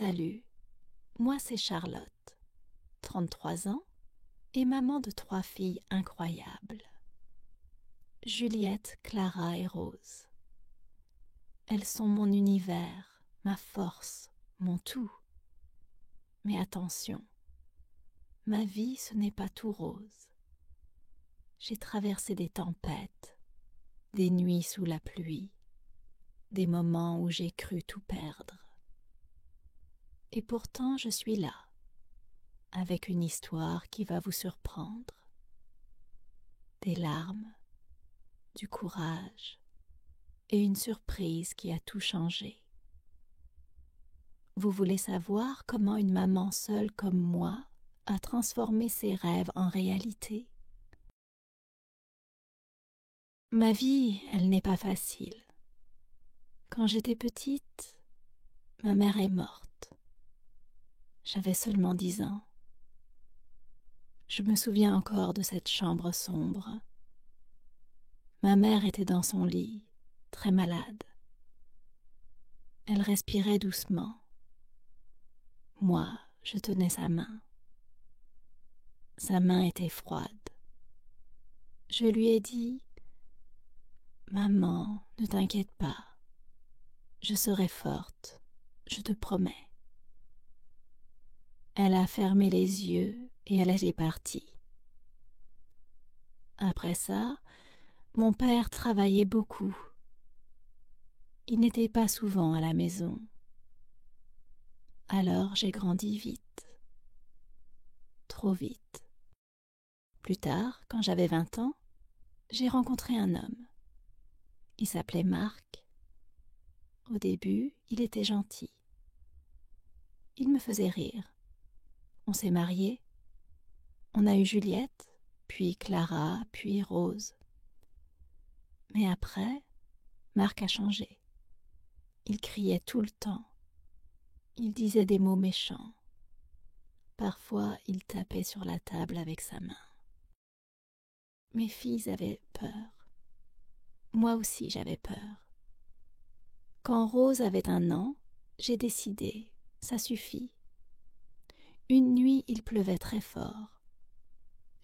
Salut, moi c'est Charlotte, 33 ans et maman de 3 filles incroyables. Juliette, Clara et Rose. Elles sont mon univers, ma force, mon tout. Mais attention, ma vie ce n'est pas tout rose. J'ai traversé des tempêtes, des nuits sous la pluie, des moments où j'ai cru tout perdre. Et pourtant je suis là, avec une histoire qui va vous surprendre. Des larmes, du courage et une surprise qui a tout changé. Vous voulez savoir comment une maman seule comme moi a transformé ses rêves en réalité? Ma vie, elle n'est pas facile. Quand j'étais petite, ma mère est morte. J'avais seulement 10 ans. Je me souviens encore de cette chambre sombre. Ma mère était dans son lit, très malade. Elle respirait doucement. Moi, je tenais sa main. Sa main était froide. Je lui ai dit « Maman, ne t'inquiète pas. Je serai forte, je te promets. » Elle a fermé les yeux et elle est partie. Après ça, mon père travaillait beaucoup. Il n'était pas souvent à la maison. Alors j'ai grandi vite. Trop vite. Plus tard, quand j'avais 20 ans, j'ai rencontré un homme. Il s'appelait Marc. Au début, il était gentil. Il me faisait rire. On s'est mariés. On a eu Juliette, puis Clara, puis Rose. Mais après, Marc a changé. Il criait tout le temps. Il disait des mots méchants. Parfois, il tapait sur la table avec sa main. Mes filles avaient peur. Moi aussi, j'avais peur. Quand Rose avait 1 an, j'ai décidé, ça suffit. Une nuit, il pleuvait très fort.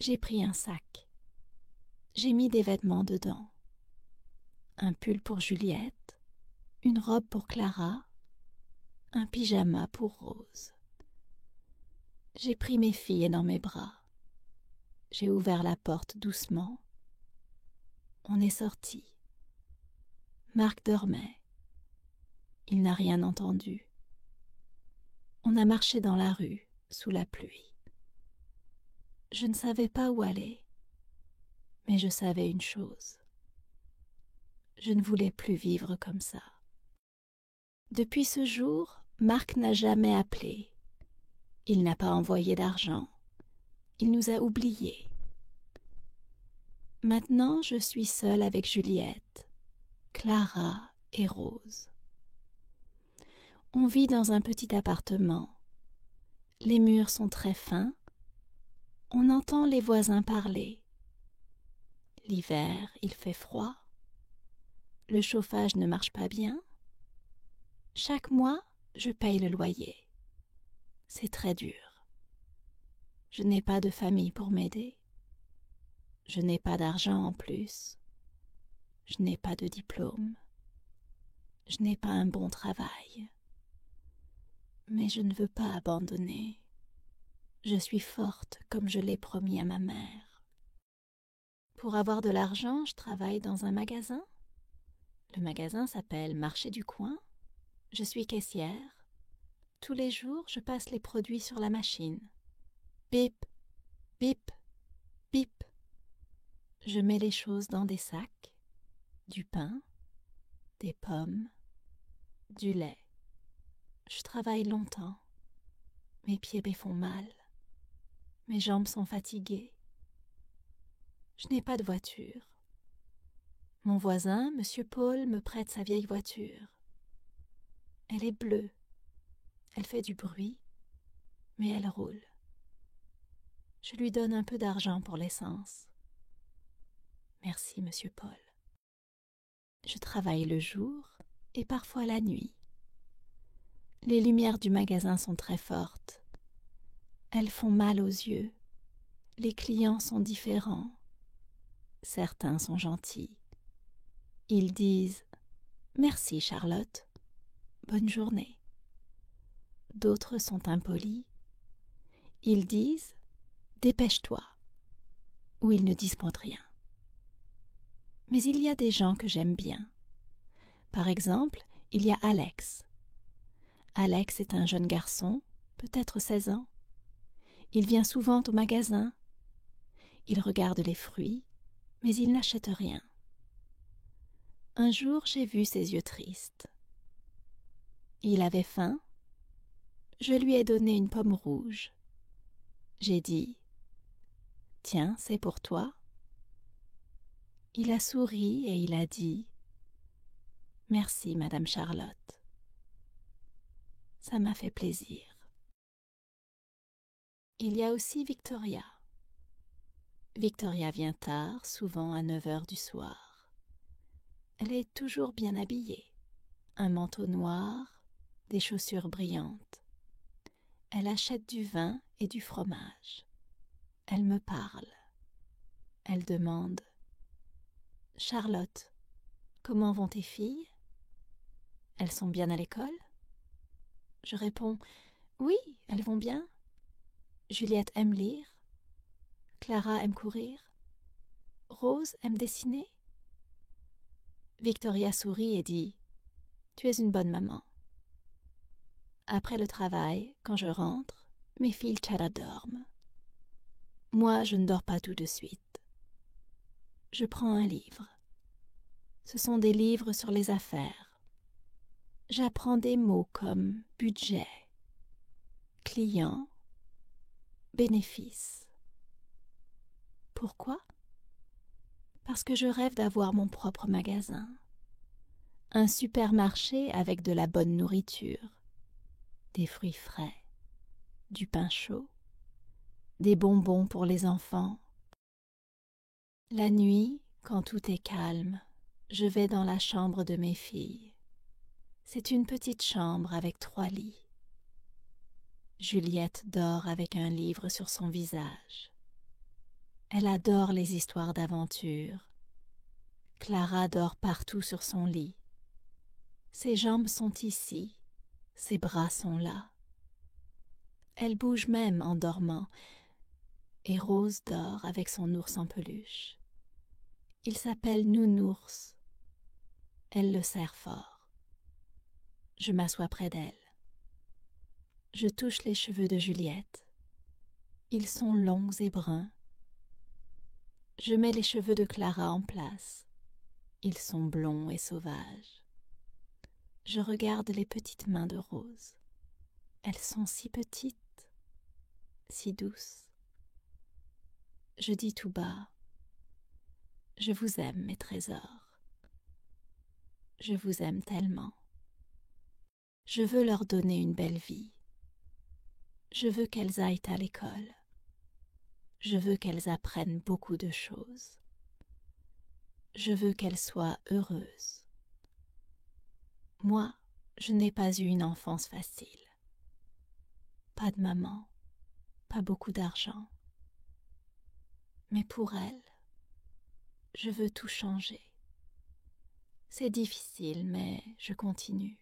J'ai pris un sac. J'ai mis des vêtements dedans. Un pull pour Juliette, une robe pour Clara, un pyjama pour Rose. J'ai pris mes filles dans mes bras. J'ai ouvert la porte doucement. On est sorti. Marc dormait. Il n'a rien entendu. On a marché dans la rue, sous la pluie. Je ne savais pas où aller, mais je savais une chose. Je ne voulais plus vivre comme ça. Depuis ce jour, Marc n'a jamais appelé. Il n'a pas envoyé d'argent. Il nous a oubliés. Maintenant, je suis seule avec Juliette, Clara et Rose. On vit dans un petit appartement. Les murs sont très fins. On entend les voisins parler. L'hiver, il fait froid. Le chauffage ne marche pas bien. Chaque mois, je paye le loyer. C'est très dur. Je n'ai pas de famille pour m'aider. Je n'ai pas d'argent en plus. Je n'ai pas de diplôme. Je n'ai pas un bon travail. Mais je ne veux pas abandonner. Je suis forte comme je l'ai promis à ma mère. Pour avoir de l'argent, je travaille dans un magasin. Le magasin s'appelle Marché du Coin. Je suis caissière. Tous les jours, je passe les produits sur la machine. Bip, bip, bip. Je mets les choses dans des sacs. Du pain, des pommes, du lait. Je travaille longtemps. Mes pieds me font mal. Mes jambes sont fatiguées. Je n'ai pas de voiture. Mon voisin, Monsieur Paul, me prête sa vieille voiture. Elle est bleue. Elle fait du bruit, mais elle roule. Je lui donne un peu d'argent pour l'essence. Merci, Monsieur Paul. Je travaille le jour et parfois la nuit. Les lumières du magasin sont très fortes. Elles font mal aux yeux. Les clients sont différents. Certains sont gentils. Ils disent « Merci Charlotte, bonne journée ». D'autres sont impolis. Ils disent « Dépêche-toi » ou ils ne disent point rien. Mais il y a des gens que j'aime bien. Par exemple, il y a Alex. Alex est un jeune garçon, peut-être 16 ans. Il vient souvent au magasin. Il regarde les fruits, mais il n'achète rien. Un jour, j'ai vu ses yeux tristes. Il avait faim. Je lui ai donné une pomme rouge. J'ai dit « Tiens, c'est pour toi ». Il a souri et il a dit « Merci, Madame Charlotte ». Ça m'a fait plaisir. Il y a aussi Victoria. Victoria vient tard, souvent à 9 heures du soir. Elle est toujours bien habillée. Un manteau noir, des chaussures brillantes. Elle achète du vin et du fromage. Elle me parle. Elle demande « Charlotte, comment vont tes filles? Elles sont bien à l'école ?» Je réponds « Oui, elles vont bien. Juliette aime lire. Clara aime courir. Rose aime dessiner. » Victoria sourit et dit « Tu es une bonne maman. » Après le travail, quand je rentre, mes filles Chada dorment. Moi, je ne dors pas tout de suite. Je prends un livre. Ce sont des livres sur les affaires. J'apprends des mots comme budget, client, bénéfice. Pourquoi? Parce que je rêve d'avoir mon propre magasin. Un supermarché avec de la bonne nourriture, des fruits frais, du pain chaud, des bonbons pour les enfants. La nuit, quand tout est calme, je vais dans la chambre de mes filles. C'est une petite chambre avec 3 lits. Juliette dort avec un livre sur son visage. Elle adore les histoires d'aventure. Clara dort partout sur son lit. Ses jambes sont ici, ses bras sont là. Elle bouge même en dormant, et Rose dort avec son ours en peluche. Il s'appelle Nounours. Elle le serre fort. Je m'assois près d'elle. Je touche les cheveux de Juliette. Ils sont longs et bruns. Je mets les cheveux de Clara en place. Ils sont blonds et sauvages. Je regarde les petites mains de Rose. Elles sont si petites, si douces. Je dis tout bas, « Je vous aime, mes trésors. Je vous aime tellement. Je veux leur donner une belle vie. Je veux qu'elles aillent à l'école. Je veux qu'elles apprennent beaucoup de choses. Je veux qu'elles soient heureuses. Moi, je n'ai pas eu une enfance facile. Pas de maman, pas beaucoup d'argent. Mais pour elles, je veux tout changer. C'est difficile, mais je continue.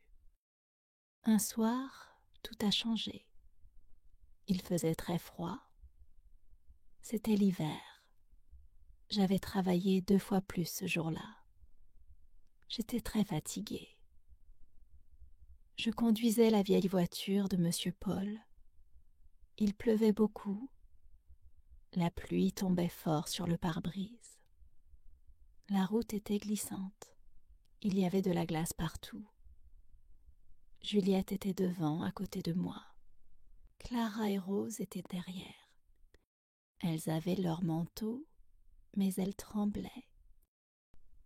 Un soir, tout a changé. Il faisait très froid. C'était l'hiver. J'avais travaillé 2 fois plus ce jour-là. J'étais très fatiguée. Je conduisais la vieille voiture de Monsieur Paul. Il pleuvait beaucoup. La pluie tombait fort sur le pare-brise. La route était glissante. Il y avait de la glace partout. Juliette était devant, à côté de moi. Clara et Rose étaient derrière. Elles avaient leur manteau, mais elles tremblaient.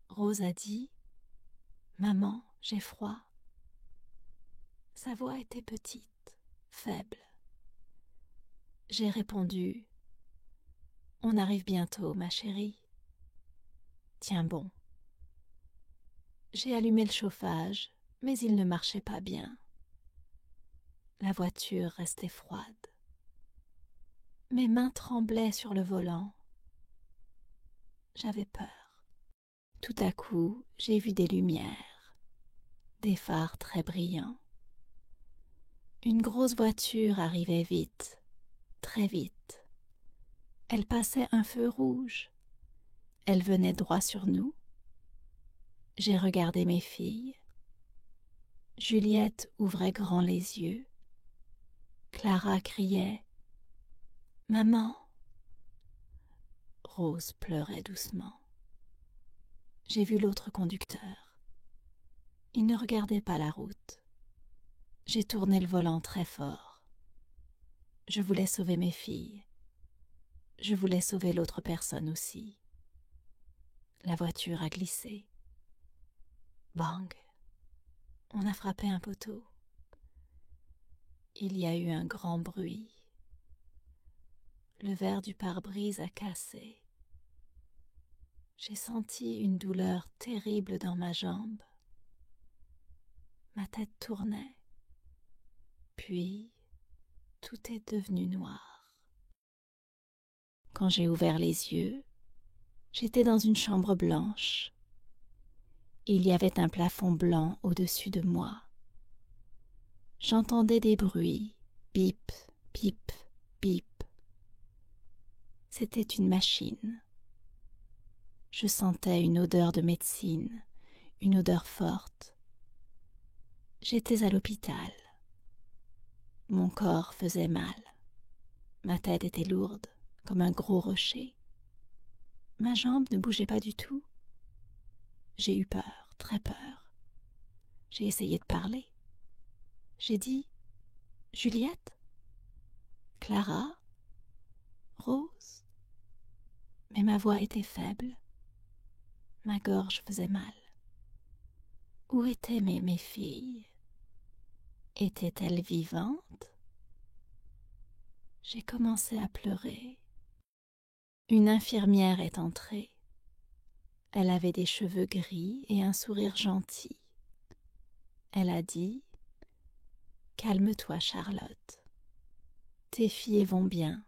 Rose a dit « Maman, j'ai froid ». Sa voix était petite, faible. J'ai répondu « On arrive bientôt, ma chérie. Tiens bon ». J'ai allumé le chauffage, mais il ne marchait pas bien. La voiture restait froide. Mes mains tremblaient sur le volant. J'avais peur. Tout à coup, j'ai vu des lumières, des phares très brillants. Une grosse voiture arrivait vite, très vite. Elle passait un feu rouge. Elle venait droit sur nous. J'ai regardé mes filles. Juliette ouvrait grand les yeux. Clara criait « Maman !» Rose pleurait doucement. J'ai vu l'autre conducteur. Il ne regardait pas la route. J'ai tourné le volant très fort. Je voulais sauver mes filles. Je voulais sauver l'autre personne aussi. La voiture a glissé. Bang! On a frappé un poteau. Il y a eu un grand bruit. Le verre du pare-brise a cassé. J'ai senti une douleur terrible dans ma jambe. Ma tête tournait. Puis, tout est devenu noir. Quand j'ai ouvert les yeux, j'étais dans une chambre blanche. Il y avait un plafond blanc au-dessus de moi. J'entendais des bruits, bip, bip, bip. C'était une machine. Je sentais une odeur de médecine, une odeur forte. J'étais à l'hôpital. Mon corps faisait mal. Ma tête était lourde, comme un gros rocher. Ma jambe ne bougeait pas du tout. J'ai eu peur, très peur. J'ai essayé de parler. J'ai dit « Juliette ? Clara ? Rose ?» Mais ma voix était faible. Ma gorge faisait mal. Où étaient mes filles? Étaient-elles vivantes? J'ai commencé à pleurer. Une infirmière est entrée. Elle avait des cheveux gris et un sourire gentil. Elle a dit « Calme-toi, Charlotte. Tes filles vont bien.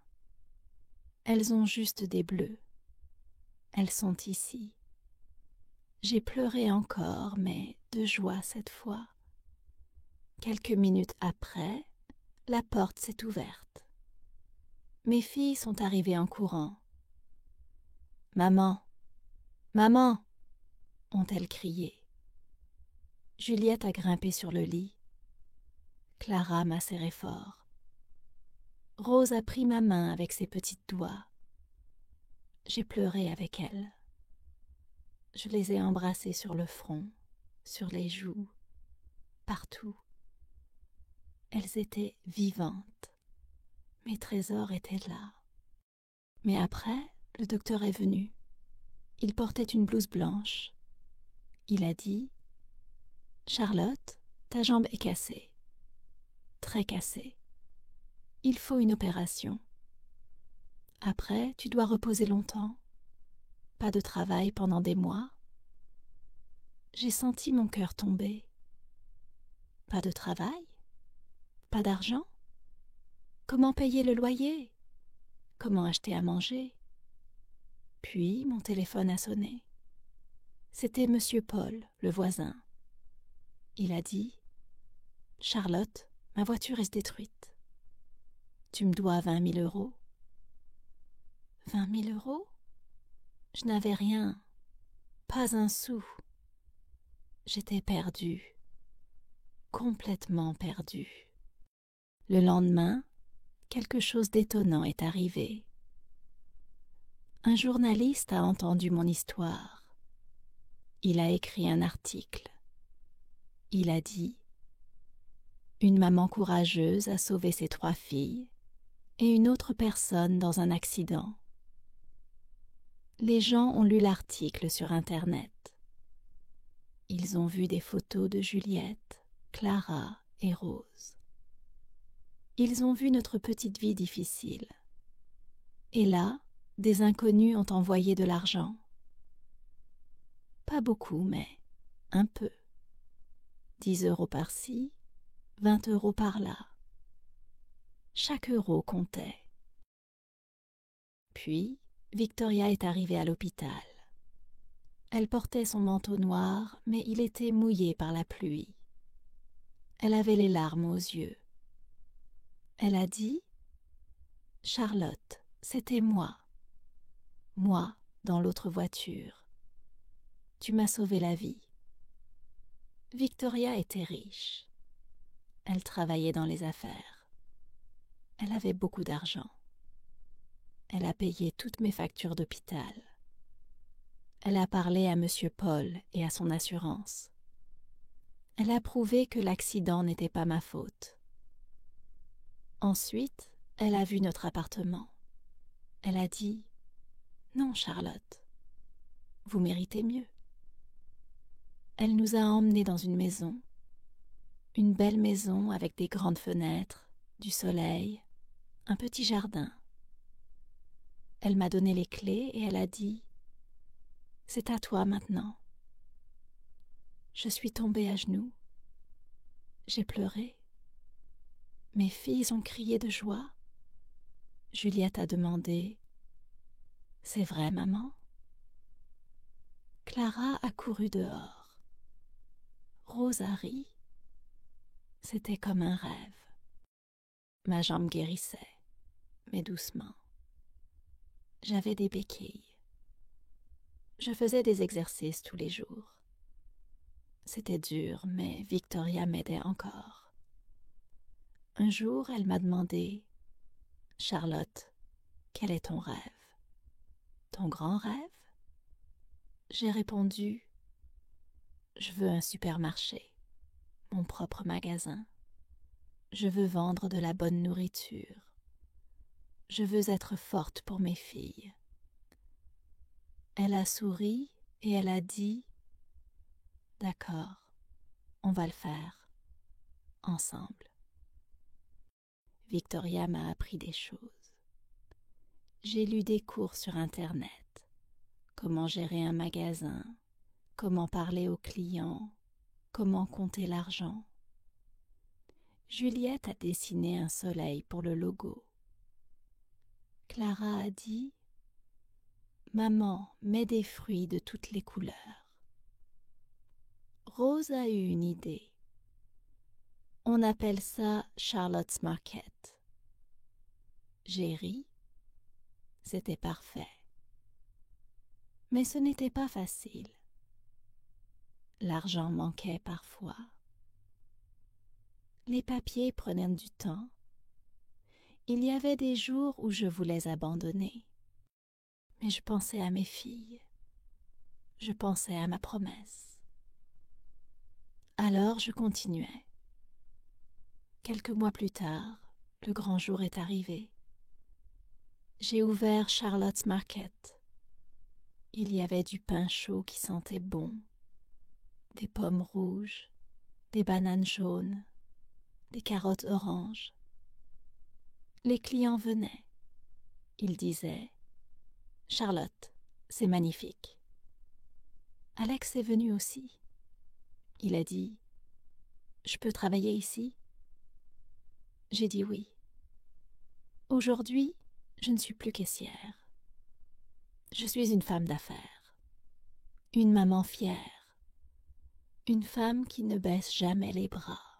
Elles ont juste des bleus. Elles sont ici. » J'ai pleuré encore, mais de joie cette fois. Quelques minutes après, la porte s'est ouverte. Mes filles sont arrivées en courant. « Maman, maman !» ont-elles crié. Juliette a grimpé sur le lit. Clara m'a serré fort. Rose a pris ma main avec ses petits doigts. J'ai pleuré avec elle. Je les ai embrassées sur le front, sur les joues, partout. Elles étaient vivantes. Mes trésors étaient là. Mais après, le docteur est venu. Il portait une blouse blanche. Il a dit « Charlotte, ta jambe est cassée. Très cassée. Il faut une opération. Après, tu dois reposer longtemps. Pas de travail pendant des mois. » J'ai senti mon cœur tomber. Pas de travail? Pas d'argent? Comment payer le loyer? Comment acheter à manger? Puis mon téléphone a sonné. C'était Monsieur Paul, le voisin. Il a dit « Charlotte, ma voiture est détruite. Tu me dois 20 000 €. 20 000 €? Je n'avais rien, pas un sou. J'étais perdue, complètement perdue. Le lendemain, quelque chose d'étonnant est arrivé. Un journaliste a entendu mon histoire. Il a écrit un article. Il a dit « Une maman courageuse a sauvé ses 3 filles et une autre personne dans un accident. » Les gens ont lu l'article sur Internet. Ils ont vu des photos de Juliette, Clara et Rose. Ils ont vu notre petite vie difficile. Et là, des inconnus ont envoyé de l'argent. Pas beaucoup, mais un peu. 10 € par-ci, 20 € par-là. Chaque euro comptait. Puis, Victoria est arrivée à l'hôpital. Elle portait son manteau noir, mais il était mouillé par la pluie. Elle avait les larmes aux yeux. Elle a dit « Charlotte, c'était moi. Moi, dans l'autre voiture. Tu m'as sauvé la vie. » Victoria était riche. Elle travaillait dans les affaires. Elle avait beaucoup d'argent. Elle a payé toutes mes factures d'hôpital. Elle a parlé à Monsieur Paul et à son assurance. Elle a prouvé que l'accident n'était pas ma faute. Ensuite, elle a vu notre appartement. Elle a dit « Non, Charlotte, vous méritez mieux. » Elle nous a emmenés dans une belle maison avec des grandes fenêtres, du soleil, un petit jardin. Elle m'a donné les clés et elle a dit « C'est à toi maintenant. » Je suis tombée à genoux. J'ai pleuré. Mes filles ont crié de joie. Juliette a demandé « C'est vrai, maman ?» Clara a couru dehors. Rose a ri. C'était comme un rêve. Ma jambe guérissait, mais doucement. J'avais des béquilles. Je faisais des exercices tous les jours. C'était dur, mais Victoria m'aidait encore. Un jour, elle m'a demandé « Charlotte, quel est ton rêve? Ton grand rêve ?» J'ai répondu « Je veux un supermarché, mon propre magasin. Je veux vendre de la bonne nourriture. Je veux être forte pour mes filles. » Elle a souri et elle a dit « D'accord, on va le faire, ensemble. » Victoria m'a appris des choses. J'ai lu des cours sur Internet. Comment gérer un magasin, comment parler aux clients, comment compter l'argent. Juliette a dessiné un soleil pour le logo. Clara a dit « Maman, mets des fruits de toutes les couleurs. » Rose a eu une idée. On appelle ça Charlotte's Market. J'ai ri. C'était parfait. Mais ce n'était pas facile. L'argent manquait parfois. Les papiers prenaient du temps. Il y avait des jours où je voulais abandonner. Mais je pensais à mes filles. Je pensais à ma promesse. Alors je continuais. Quelques mois plus tard, le grand jour est arrivé. J'ai ouvert Charlotte's Market. Il y avait du pain chaud qui sentait bon, des pommes rouges, des bananes jaunes, des carottes oranges. Les clients venaient. Ils disaient « Charlotte, c'est magnifique. » Alex est venu aussi. Il a dit « Je peux travailler ici ?» J'ai dit oui. Aujourd'hui, je ne suis plus caissière. Je suis une femme d'affaires, une maman fière, une femme qui ne baisse jamais les bras.